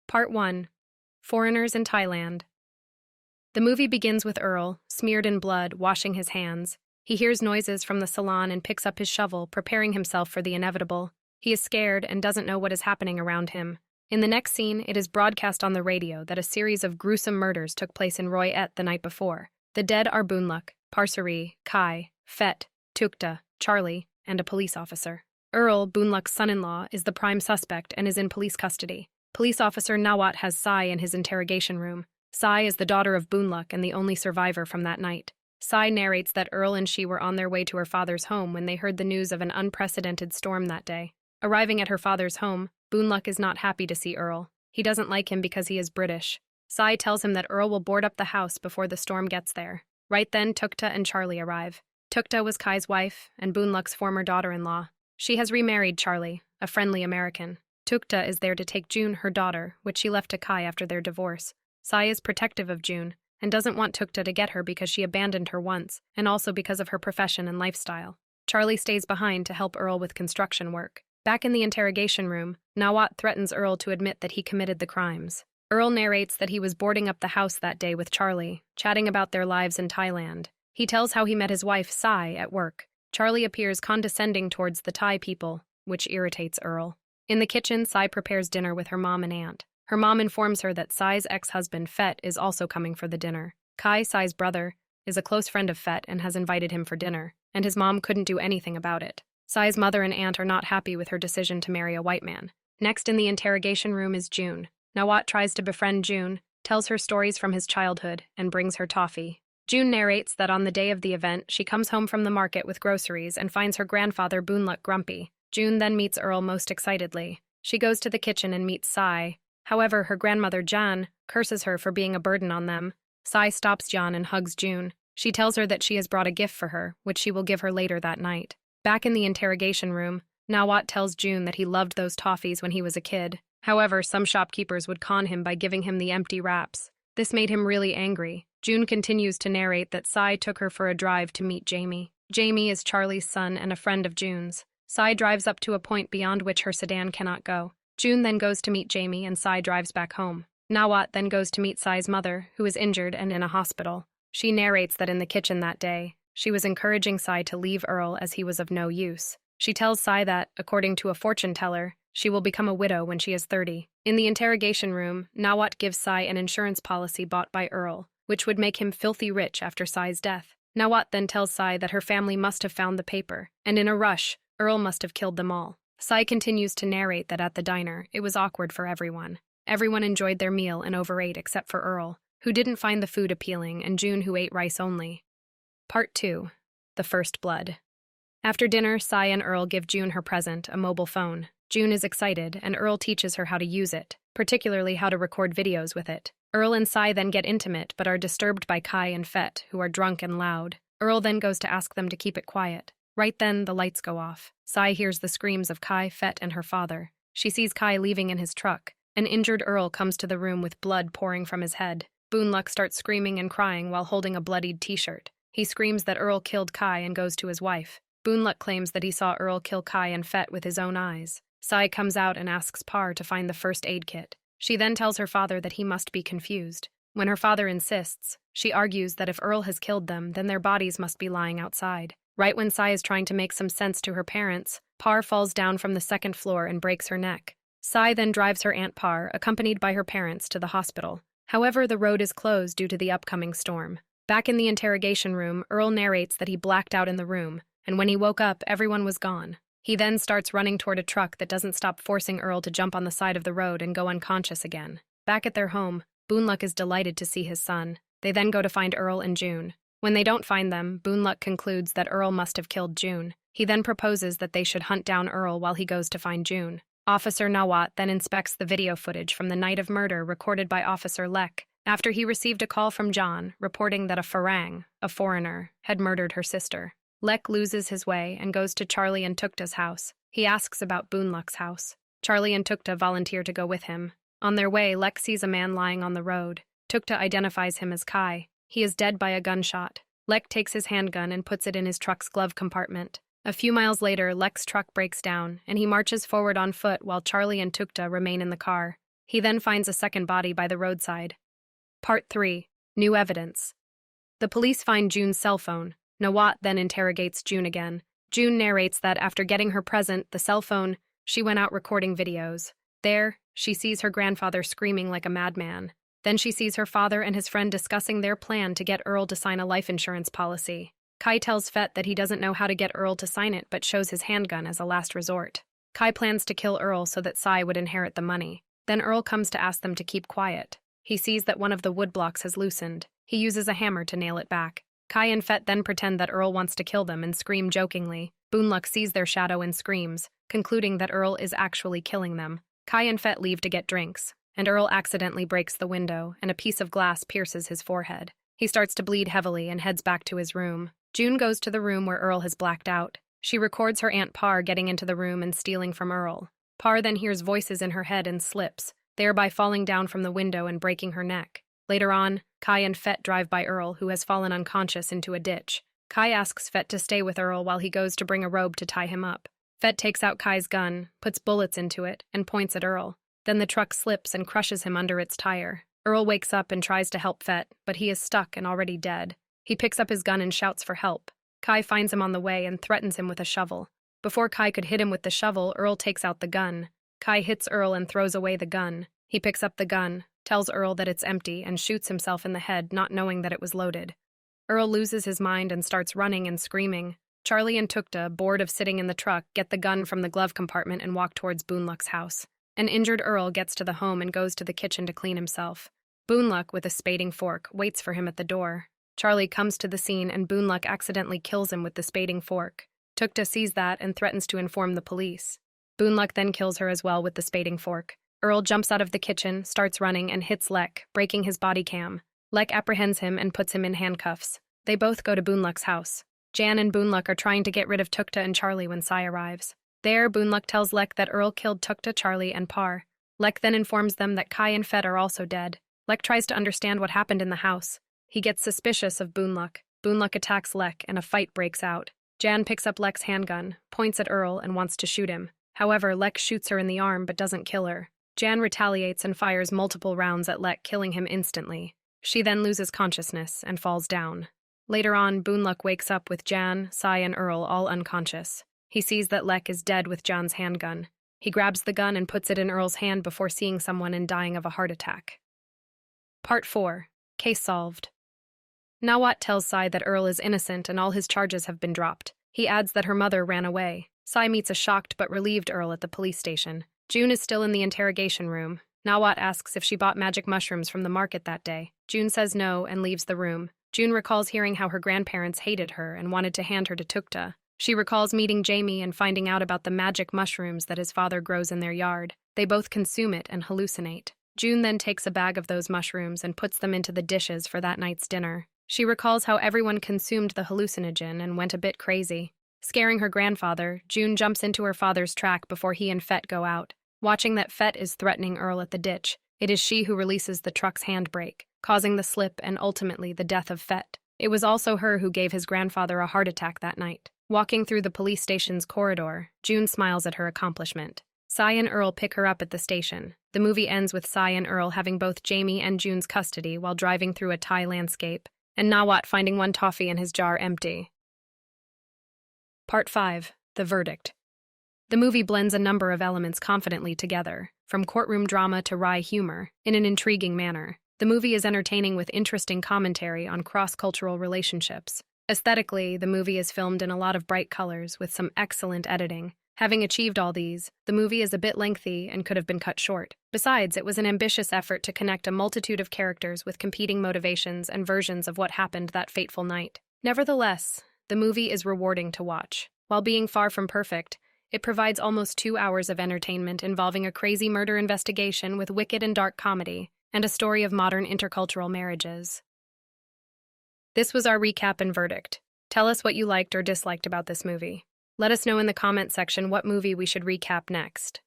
Part 1. Foreigners in Thailand. The movie begins with Earl, smeared in blood, washing his hands. He hears noises from the salon and picks up his shovel, preparing himself for the inevitable. He is scared and doesn't know what is happening around him. In the next scene, it is broadcast on the radio that a series of gruesome murders took place in Roy Et the night before. The dead are Boonluk, Parsari, Kai, Fet, Tukta, Charlie, and a police officer. Earl, Boonluk's son-in-law, is the prime suspect and is in police custody. Police officer Nawat has Sai in his interrogation room. Sai is the daughter of Boonluk and the only survivor from that night. Sai narrates that Earl and she were on their way to her father's home when they heard the news of an unprecedented storm that day. Arriving at her father's home, Boonluk is not happy to see Earl. He doesn't like him because he is British. Sai tells him that Earl will board up the house before the storm gets there. Right then, Tukta and Charlie arrive. Tukta was Kai's wife and Boonluk's former daughter-in-law. She has remarried Charlie, a friendly American. Tukta is there to take June, her daughter, which she left to Kai after their divorce. Sai is protective of June and doesn't want Tukta to get her because she abandoned her once, and also because of her profession and lifestyle. Charlie stays behind to help Earl with construction work. Back in the interrogation room, Nawat threatens Earl to admit that he committed the crimes. Earl narrates that he was boarding up the house that day with Charlie, chatting about their lives in Thailand. He tells how he met his wife, Sai, at work. Charlie appears condescending towards the Thai people, which irritates Earl. In the kitchen, Sai prepares dinner with her mom and aunt. Her mom informs her that Sai's ex-husband, Fet, is also coming for the dinner. Kai, Sai's brother, is a close friend of Fet and has invited him for dinner, and his mom couldn't do anything about it. Sai's mother and aunt are not happy with her decision to marry a white man. Next in the interrogation room is June. Nawat tries to befriend June, tells her stories from his childhood, and brings her toffee. June narrates that on the day of the event, she comes home from the market with groceries and finds her grandfather, Boonluk, grumpy. June then meets Earl most excitedly. She goes to the kitchen and meets Sai. However, her grandmother, Jan, curses her for being a burden on them. Sai stops Jan and hugs June. She tells her that she has brought a gift for her, which she will give her later that night. Back in the interrogation room, Nawat tells June that he loved those toffees when he was a kid. However, some shopkeepers would con him by giving him the empty wraps. This made him really angry. June continues to narrate that Sai took her for a drive to meet Jamie. Jamie is Charlie's son and a friend of June's. Sai drives up to a point beyond which her sedan cannot go. June then goes to meet Jamie and Sai drives back home. Nawat then goes to meet Sai's mother, who is injured and in a hospital. She narrates that in the kitchen that day, she was encouraging Sai to leave Earl as he was of no use. She tells Sai that, according to a fortune teller, she will become a widow when she is 30. In the interrogation room, Nawat gives Sai an insurance policy bought by Earl, which would make him filthy rich after Sai's death. Nawat then tells Sai that her family must have found the paper, and in a rush, Earl must have killed them all. Sai continues to narrate that at the diner, it was awkward for everyone. Everyone enjoyed their meal and overate except for Earl, who didn't find the food appealing, and June, who ate rice only. Part 2. The First Blood. After dinner, Sai and Earl give June her present, a mobile phone. June is excited, and Earl teaches her how to use it, particularly how to record videos with it. Earl and Sai then get intimate, but are disturbed by Kai and Fet, who are drunk and loud. Earl then goes to ask them to keep it quiet. Right then, the lights go off. Sai hears the screams of Kai, Fet, and her father. She sees Kai leaving in his truck. An injured Earl comes to the room with blood pouring from his head. Boonluk starts screaming and crying while holding a bloodied t-shirt. He screams that Earl killed Kai and goes to his wife. Boonluk claims that he saw Earl kill Kai and Fet with his own eyes. Sai comes out and asks Par to find the first aid kit. She then tells her father that he must be confused. When her father insists, she argues that if Earl has killed them, then their bodies must be lying outside. Right when Sai is trying to make some sense to her parents, Par falls down from the second floor and breaks her neck. Sai then drives her Aunt Par, accompanied by her parents, to the hospital. However, the road is closed due to the upcoming storm. Back in the interrogation room, Earl narrates that he blacked out in the room, and when he woke up, everyone was gone. He then starts running toward a truck that doesn't stop forcing Earl to jump on the side of the road and go unconscious again. Back at their home, Boonluk is delighted to see his son. They then go to find Earl and June. When they don't find them, Boonluk concludes that Earl must have killed June. He then proposes that they should hunt down Earl while he goes to find June. Officer Nawat then inspects the video footage from the night of murder recorded by Officer Lek after he received a call from John reporting that a Farang, a foreigner, had murdered her sister. Lek loses his way and goes to Charlie and Tukta's house. He asks about Boonluk's house. Charlie and Tukta volunteer to go with him. On their way, Lek sees a man lying on the road. Tukta identifies him as Kai. He is dead by a gunshot. Lek takes his handgun and puts it in his truck's glove compartment. A few miles later, Lek's truck breaks down, and he marches forward on foot while Charlie and Tukta remain in the car. He then finds a second body by the roadside. Part 3. New evidence. The police find June's cell phone. Nawat then interrogates June again. June narrates that after getting her present, the cell phone, she went out recording videos. There, she sees her grandfather screaming like a madman. Then she sees her father and his friend discussing their plan to get Earl to sign a life insurance policy. Kai tells Fett that he doesn't know how to get Earl to sign it but shows his handgun as a last resort. Kai plans to kill Earl so that Sai would inherit the money. Then Earl comes to ask them to keep quiet. He sees that one of the wood blocks has loosened. He uses a hammer to nail it back. Kai and Fett then pretend that Earl wants to kill them and scream jokingly. Boonluck sees their shadow and screams, concluding that Earl is actually killing them. Kai and Fett leave to get drinks, and Earl accidentally breaks the window, and a piece of glass pierces his forehead. He starts to bleed heavily and heads back to his room. June goes to the room where Earl has blacked out. She records her Aunt Par getting into the room and stealing from Earl. Par then hears voices in her head and slips, thereby falling down from the window and breaking her neck. Later on, Kai and Fett drive by Earl, who has fallen unconscious, into a ditch. Kai asks Fett to stay with Earl while he goes to bring a robe to tie him up. Fett takes out Kai's gun, puts bullets into it, and points at Earl. Then the truck slips and crushes him under its tire. Earl wakes up and tries to help Fett, but he is stuck and already dead. He picks up his gun and shouts for help. Kai finds him on the way and threatens him with a shovel. Before Kai could hit him with the shovel, Earl takes out the gun. Kai hits Earl and throws away the gun. He picks up the gun, tells Earl that it's empty, and shoots himself in the head, not knowing that it was loaded. Earl loses his mind and starts running and screaming. Charlie and Tukta, bored of sitting in the truck, get the gun from the glove compartment and walk towards Boonluck's house. An injured Earl gets to the home and goes to the kitchen to clean himself. Boonluck, with a spading fork, waits for him at the door. Charlie comes to the scene and Boonluck accidentally kills him with the spading fork. Tukta sees that and threatens to inform the police. Boonluck then kills her as well with the spading fork. Earl jumps out of the kitchen, starts running, and hits Lek, breaking his body cam. Lek apprehends him and puts him in handcuffs. They both go to Boonluck's house. Jan and Boonluck are trying to get rid of Tukta and Charlie when Sai arrives. There, Boonluck tells Lek that Earl killed Tukta, Charlie, and Par. Lek then informs them that Kai and Fett are also dead. Lek tries to understand what happened in the house. He gets suspicious of Boonluck. Boonluck attacks Lek, and a fight breaks out. Jan picks up Lek's handgun, points at Earl, and wants to shoot him. However, Lek shoots her in the arm but doesn't kill her. Jan retaliates and fires multiple rounds at Lek, killing him instantly. She then loses consciousness and falls down. Later on, Boonluck wakes up with Jan, Sai, and Earl all unconscious. He sees that Lek is dead with Jan's handgun. He grabs the gun and puts it in Earl's hand before seeing someone and dying of a heart attack. Part 4. Case solved. Nawat tells Sai that Earl is innocent and all his charges have been dropped. He adds that her mother ran away. Sai meets a shocked but relieved Earl at the police station. June is still in the interrogation room. Nawat asks if she bought magic mushrooms from the market that day. June says no and leaves the room. June recalls hearing how her grandparents hated her and wanted to hand her to Tukta. She recalls meeting Jamie and finding out about the magic mushrooms that his father grows in their yard. They both consume it and hallucinate. June then takes a bag of those mushrooms and puts them into the dishes for that night's dinner. She recalls how everyone consumed the hallucinogen and went a bit crazy. Scaring her grandfather, June jumps into her father's track before he and Fett go out. Watching that Fett is threatening Earl at the ditch, it is she who releases the truck's handbrake, causing the slip and ultimately the death of Fett. It was also her who gave his grandfather a heart attack that night. Walking through the police station's corridor, June smiles at her accomplishment. Sai and Earl pick her up at the station. The movie ends with Sai and Earl having both Jamie and June's custody while driving through a Thai landscape, and Nawat finding one toffee in his jar empty. Part 5. The Verdict. The movie blends a number of elements confidently together, from courtroom drama to wry humor, in an intriguing manner. The movie is entertaining with interesting commentary on cross-cultural relationships. Aesthetically, the movie is filmed in a lot of bright colors with some excellent editing. Having achieved all these, the movie is a bit lengthy and could have been cut short. Besides, it was an ambitious effort to connect a multitude of characters with competing motivations and versions of what happened that fateful night. Nevertheless, the movie is rewarding to watch. While being far from perfect, it provides almost 2 hours of entertainment involving a crazy murder investigation with wicked and dark comedy, and a story of modern intercultural marriages. This was our recap and verdict. Tell us what you liked or disliked about this movie. Let us know in the comment section what movie we should recap next.